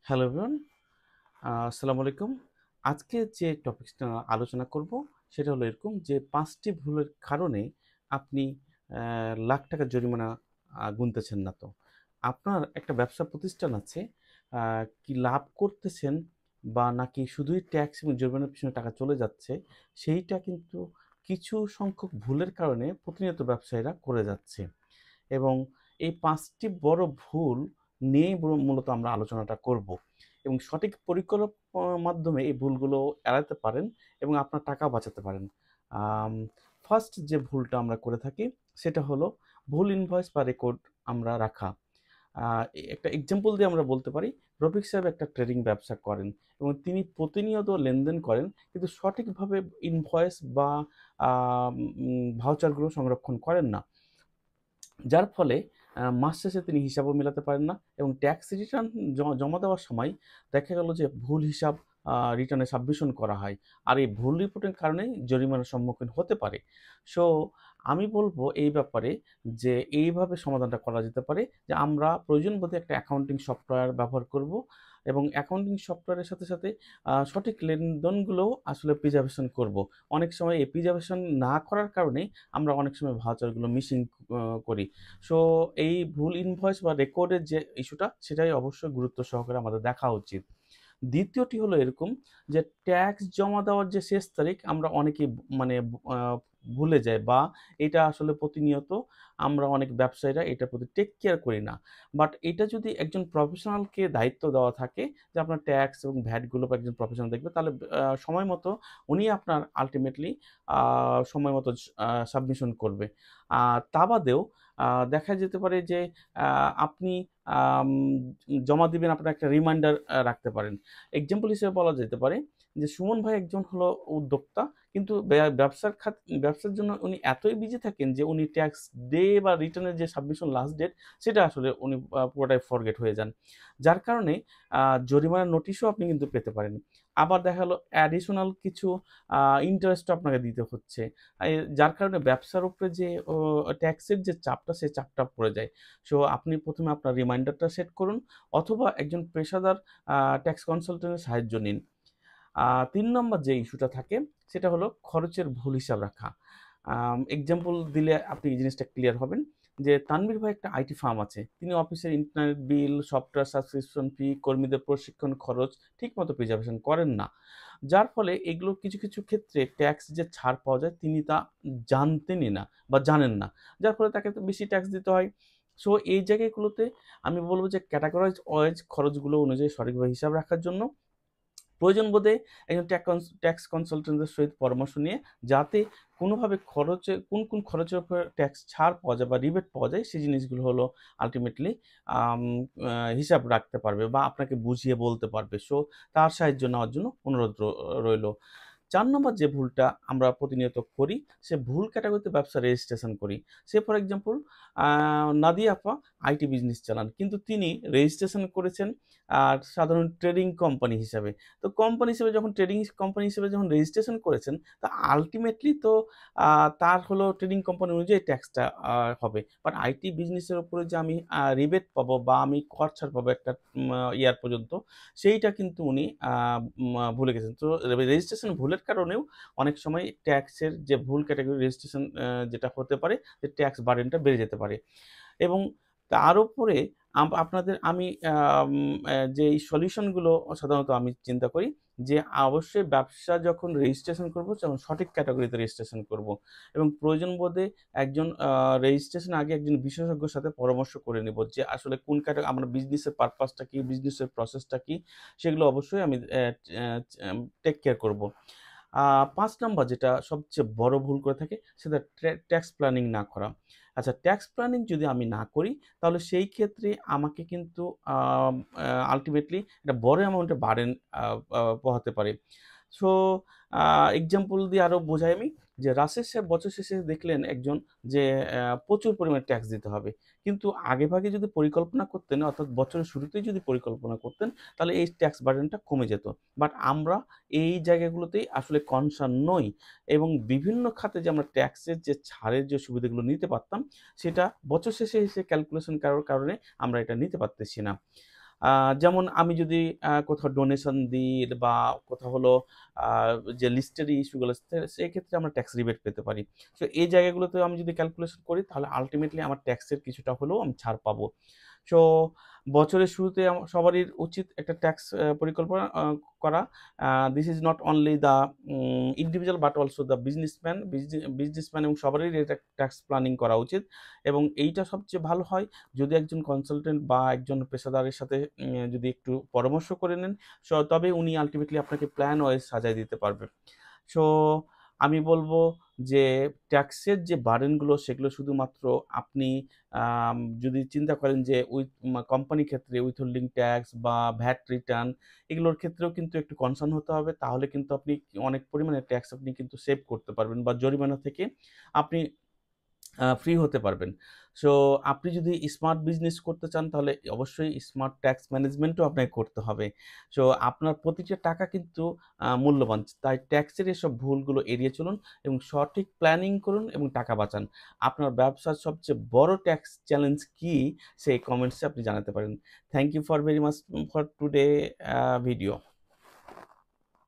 Hello everyone, আসসালামু আলাইকুম। আজকে যে টপিকসটা আলোচনা করব সেটা হলো এরকম যে ৫টি ভুলের কারণে আপনি লাখ টাকা জরিমানা গুনতেছেন না তো। আপনার একটা ব্যবসা প্রতিষ্ঠান আছে, আ কি লাভ করতেছেন বা নাকি শুধুই ট্যাক্স এবং জরিমানার পিছনে টাকা চলে যাচ্ছে, সেইটা কিন্তু কিছু সংখ্যক ভুলের কারণে প্রতিনিয়ত ব্যবসায়ীরা করে যাচ্ছে। এবং এই ৫টি বড় ভুল নিয়েই মূলত আমরা আলোচনাটা করব। এবং সঠিক মাধ্যমে এই ভুলগুলো এড়াতে পারেন এবং আপনার টাকাও বাঁচাতে পারেন। আম ফার্স্ট যে ভুলটা আমরা করে থাকি সেটা হলো ভুল ইনভয়েস বা রেকর্ড আমরা রাখা। আ একটা এক্সাম্পল দিয়ে আমরা বলতে পারি, রফিক সাহেব একটা ট্রেডিং ব্যবসা করেন এবং তিনি প্রতিনিয়ত লেনদেন করেন কিন্তু সঠিকভাবে ইনভয়েস বা আ ভাউচারগুলো সংরক্ষণ করেন না। যার ফলে মাস শেষে তিনি হিসাবও মেলাতে পারেন না এবং ট্যাক্স রিটার্ন জমা দেওয়ার সময় দেখা গেল যে ভুল হিসাব রিটার্নে সাবমিশন করা হয়। আর এই ভুল রিপোর্টের কারণেই জরিমানার সম্মুখীন হতে পারে। সো আমি বলব এই ব্যাপারে যে এইভাবে সমাধানটা করা যেতে পারে যে আমরা প্রয়োজন বোধে একটা অ্যাকাউন্টিং সফটওয়্যার ব্যবহার করব এবং অ্যাকাউন্টিং সফটওয়্যারের সাথে, সাথে সঠিক লেনদেনগুলোও আসলে প্রিজার্ভেশন করব। অনেক সময় এই প্রিজার্ভেশন না করার কারণেই আমরা অনেক সময় ভাউচারগুলো মিসিং করি। সো এই ভুল ইনভয়েস বা রেকর্ডের যে ইস্যুটা সেটাই অবশ্যই গুরুত্ব সহকারে আমাদের দেখা উচিত। দ্বিতীয়টি হলো এরকম যে ট্যাক্স জমা দেওয়ার যে শেষ তারিখ আমরা অনেকেই মানে আ ভুলে যাই বা এটা আসলে প্রতিনিয়ত আমরা অনেক ব্যবসায়ীরা এটার প্রতি টেক কেয়ার করি না। বাট এটা যদি একজন প্রফেশনালকে দায়িত্ব দেওয়া থাকে যে আপনার ট্যাক্স এবং ভ্যাট গুলো একজন প্রফেশনাল দেখবে তাহলে সময় মতো উনি আপনার আল্টিমেটলি আ সময় মতো সাবমিশন করবে। তা বাদেও আ দেখা যেতে পারে যে আ আপনি আম জমা দিবেন, আপনার একটা রিমাইন্ডার রাখতে পারেন। এক্সাম্পল হিসেবে বলা যেতে পারে যে সুমন ভাই একজন হলো উদ্যোক্তা। কিন্তু ব্যবসার জন্য উনি এতই বিজি থাকেন যে উনি ট্যাক্স ডে বা রিটার্নের যে সাবমিশন লাস্ট ডেট সেটা আসলে উনি পুরোটাই ফরগেট হয়ে যান। যার কারণে আ জরিমানার নোটিশও আপনি কিন্তু পেতে পারেন। আবার দেখা গেল অ্যাডিশনাল কিছু আ ইন্টারেস্টও আপনাকে দিতে হচ্ছে। যার কারণে ব্যবসার উপরে যে ট্যাক্সের যে চাপটা, সে চাপটা পড়ে যায়। সো আপনি ১ম এ আপনার রিমাইন্ডারটা সেট করুন অথবা একজন পেশাদার আ ট্যাক্স কনসালটেন্ট এর সাহায্য নিন। ৩ নম্বর যে ইস্যুটা থাকে সেটা হলো খরচের ভুল হিসাব রাখা। এক্সাম্পল দিলে আপনি এই জিনিসটা ক্লিয়ার হবেন যে তানভীর ভাই একটা আইটি ফার্ম আছে। তিনি অফিসের ইন্টারনেট বিল, সফটওয়্যার সাবস্ক্রিপশন ফি, কর্মীদের প্রশিক্ষণ খরচ ঠিকমতো প্রিজার্ভেশন করেন না। যার ফলে এগুলো কিছু, কিছু ক্ষেত্রে ট্যাক্স যে ছাড় পাওয়া যায় তিনি তা জানতেনই না বা জানেন না। যার ফলে তাকে তো বেশি ট্যাক্স দিতে হয়। সো এই জায়গাগুলোতে আমি বলব যে ক্যাটেগরাইজড ওয়াইজ খরচগুলো অনুযায়ী সঠিকভাবে হিসাব রাখার জন্য প্রয়োজন বোধে একজন ট্যাক্স কনসালটেন্টের সহিত পরামর্শ নিয়ে যাতে কোনোভাবে কোন খরচের উপর ট্যাক্স ছাড় পাওয়া যায় বা রিবেট পাওয়া যায় সেই জিনিসগুলো হলো আল্টিমেটলি আম হিসাব রাখতে পারবে বা আপনাকে বুঝিয়ে বলতে পারবে। সো তার সাহায্য নেওয়ার জন্য অনুরোধ রইল। ৪ নম্বর যে ভুলটা আমরা প্রতিনিয়ত করি, সে ভুল ক্যাটাগরিতে ব্যবসা রেজিস্ট্রেশন করি। সে ফর এক্সাম্পল আ নাদিয়া আপা আইটি বিজনেস চালান। কিন্তু তিনি রেজিস্ট্রেশন করেছেন সাধারণ ট্রেডিং কোম্পানি হিসাবে। তো কোম্পানি হিসেবে যখন ট্রেডিং কোম্পানি হিসেবে যখন রেজিস্ট্রেশন করেছেন, তা আল্টিমেটলি তো আ তার হলো ট্রেডিং কোম্পানি অনুযায়ী ট্যাক্সটা হবে। বাট আইটি বিজনেসের উপরে যে আমি রিবেট পাবো বা আমি কর ছাড় পাবো একটা ইয়ার পর্যন্ত, সেইটা কিন্তু উনি ভুলে গেছেন। তো রেজিস্ট্রেশন ভুলের কারণেও অনেক সময় ট্যাক্সের যে ভুল ক্যাটেগরি রেজিস্ট্রেশন যেটা হতে পারে যে ট্যাক্স বার্ডেনটা বেড়ে যেতে পারে। এবং তার উপরে আপনাদের আমি যেই সলিউশন গুলো সাধারণত আমি চিন্তা করি যে অবশ্যই ব্যবসা যখন রেজিস্ট্রেশন করব তখন সঠিক ক্যাটেগরিতে রেজিস্ট্রেশন করব। এবং প্রয়োজন বোধে একজন রেজিস্ট্রেশন আগে একজন বিশেষজ্ঞের সাথে পরামর্শ করে নিব যে আসলে কোন আমার বিজনেসের পারপাসটা কি, বিজনেসের প্রসেসটা কি, সেগুলো অবশ্যই আমি টেক কেয়ার করব। আ ৫ নাম্বার যেটা সবচেয়ে বড় ভুল করে থাকি সেটা ট্যাক্স প্ল্যানিং না করা। আচ্ছা, ট্যাক্স প্ল্যানিং যদি আমি না করি তাহলে সেই ক্ষেত্রে আমাকে কিন্তু আম আ আল্টিমেটলি একটা বড় অ্যামাউন্টের বার্ডেন আ আ পোহাতে পারে। সো আ এক্সাম্পল দিয়ে আরো বোঝাই আমি যে রাসেল সাহেব বছর শেষে দেখলেন একজন যে প্রচুর পরিমাণে ট্যাক্স দিতে হবে। কিন্তু আগেভাগে যদি পরিকল্পনা করতেন অর্থাৎ বছরের শুরুতেই যদি পরিকল্পনা করতেন তাহলে এই ট্যাক্স বার্ডেনটা কমে যেত। বাট আমরা এই জায়গাগুলোতেই আসলে কনসার্ন নই এবং বিভিন্ন খাতে যে আমরা ট্যাক্সের যে ছাড়ের যে সুবিধাগুলো নিতে পারতাম সেটা বছর শেষে এসে ক্যালকুলেশন করার কারণে আমরা এটা নিতে পারতেছি না। যেমন আমি যদি কোথাও ডোনেশন দিই বা কোথাও হলো আ যে লিস্টের ইস্যুগুলো আছে সেক্ষেত্রে আমরা ট্যাক্স রিবেট পেতে পারি। সো এই জায়গাগুলোতে আমি যদি ক্যালকুলেশন করি তাহলে আল্টিমেটলি আমার ট্যাক্সের কিছুটা হলেও আমি ছাড় পাবো। সো বছরের শুরুতে সবারই উচিত একটা ট্যাক্স পরিকল্পনা করা। This is not only the individual but also the businessman. Businessman এবং সবারই এটা ট্যাক্স প্ল্যানিং করা উচিত এবং এইটা সবচেয়ে ভালো হয় যদি একজন কনসালটেন্ট বা একজন পেশাদারের সাথে যদি একটু পরামর্শ করে নেন, তবে উনি আল্টিমেটলি আপনাকে প্ল্যান ওয়াইজ সাজায় দিতে পারবে। সো আমি বলব যে ট্যাক্সের যে বার্ডেনগুলো সেগুলো শুধুমাত্র আপনি যদি চিন্তা করেন যে কোম্পানি ক্ষেত্রে উইথহোল্ডিং ট্যাক্স বা ভ্যাট রিটার্ন এগুলোর ক্ষেত্রেও কিন্তু একটু কনসার্ন হতে হবে। তাহলে কিন্তু আপনি অনেক পরিমাণে ট্যাক্স আপনি কিন্তু সেভ করতে পারবেন বা জরিমানা থেকে আপনি ফ্রি হতে পারবেন। সো আপনি যদি স্মার্ট বিজনেস করতে চান তাহলে অবশ্যই স্মার্ট ট্যাক্স ম্যানেজমেন্টও আপনাকে করতে হবে। সো আপনার প্রতিটা টাকা কিন্তু মূল্যবান। তাই ট্যাক্সের এসব ভুলগুলো এড়িয়ে চলুন এবং সঠিক প্ল্যানিং করুন এবং টাকা বাঁচান। আপনার ব্যবসার সবচেয়ে বড় ট্যাক্স চ্যালেঞ্জ কী? সেই কমেন্টসে আপনি জানাতে পারেন। Thank you for very much for today video.